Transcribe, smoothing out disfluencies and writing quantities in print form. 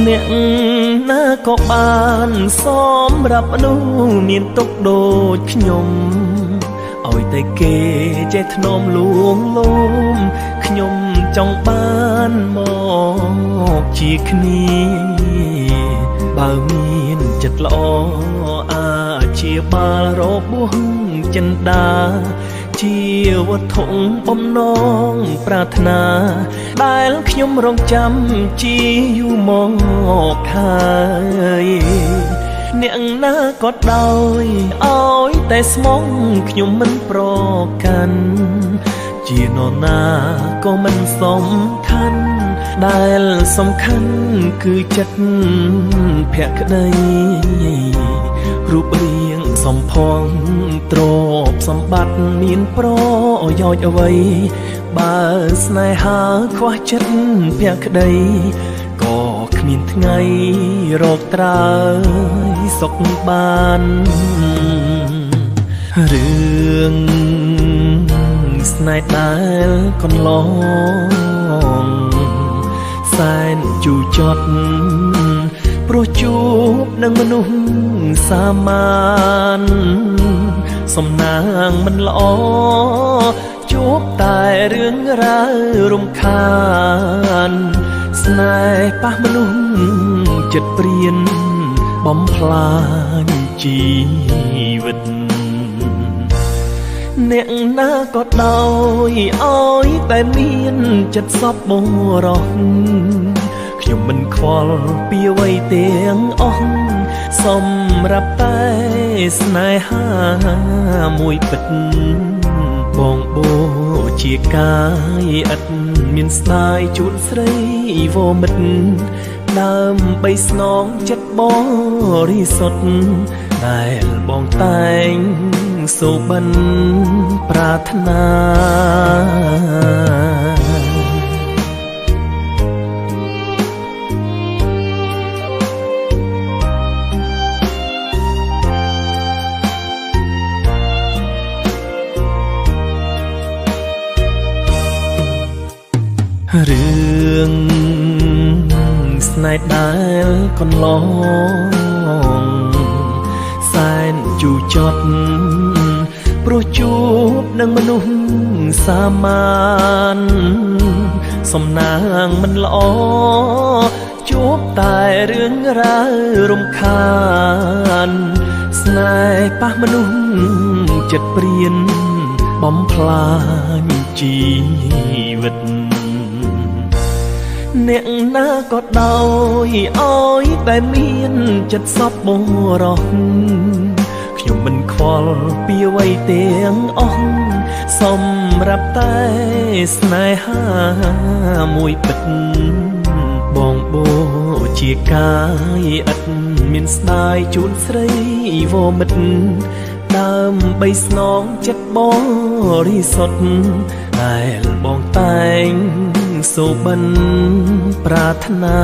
អ្នកណាក៏បានសម្រាប់មនុស្សមានទុកដូចខ្ញុំឲ្យតែគេចេះថ្នមលួងលោមខ្ញុំចង់បានមកជាគ្នាបើមានចិត្តល្អអាចជាបាល់របួសចិន្តាជាវត្ថុបំណងប្រាថ្នាដែលខ្ញុំរងចាំជាយូរមកហើយអ្នកណាក៏ដោយឲ្យតែស្មងខ្ញុំមិនប្រកាន់ជានរណាក៏មិនសំខាន់ដែលសំខាន់គឺចិត្តភក្តីរូបរាងសំផងទ្រព្យសម្បត្តិមានប្រយោជន៍អ្វីបើស្នេហាខ្វះចិត្តភក្តីក៏គ្មានថ្ងៃរកត្រើយសុខបានរឿងស្នេហ៍ដែលកន្លងសែនជូរចត់ព្រោះជួបនឹងមនុស្សសាមញ្ញសំណាងមិនល្អជួបតែរឿងរ៉ាវរំខានស្នេហ៍ប៉ះមនុស្សចិត្តព្រានបំផ្លាញជីវិតអ្នកណាក៏ដោយឲ្យតែមានចិត្តសប្បុរសខ្ញុំមិនខ្វល់ពីអ្វីទាំងអស់សម្រាប់តែស្នេហាមួយពិតបងបូជាកាយឥតមានស្ដាយជួនស្រីវមិតដើម្បីស្នងចិត្តបរិសុទ្ធដែលបងតែងសូបិនប្រាថ្នារឿងស្នេហ៍ដែលកន្លងសែនជូរចត់ព្រោះជួបនឹងមនុស្សសាមញ្ញសំណាងមិនល្អជួបតែរឿងរ៉ាវរំខានស្នេហ៍ប៉ះមនុស្សចិត្តព្រានបំផ្លាញជីវិតអ្នកណាក៏ដោយឲ្យតែមានចិត្តសប្បុរសខ្ញុំមិនខ្វល់ពីអ្វីទាំងអស់សម្រាប់តែស្នេហាមួយពិតបងបូជាកាយឥតមានស្ដាយជួនស្រីវមិតដើម្បីស្នងចិត្តបរិសុទ្ធដែលបងតែងសូបិនប្រាថ្នា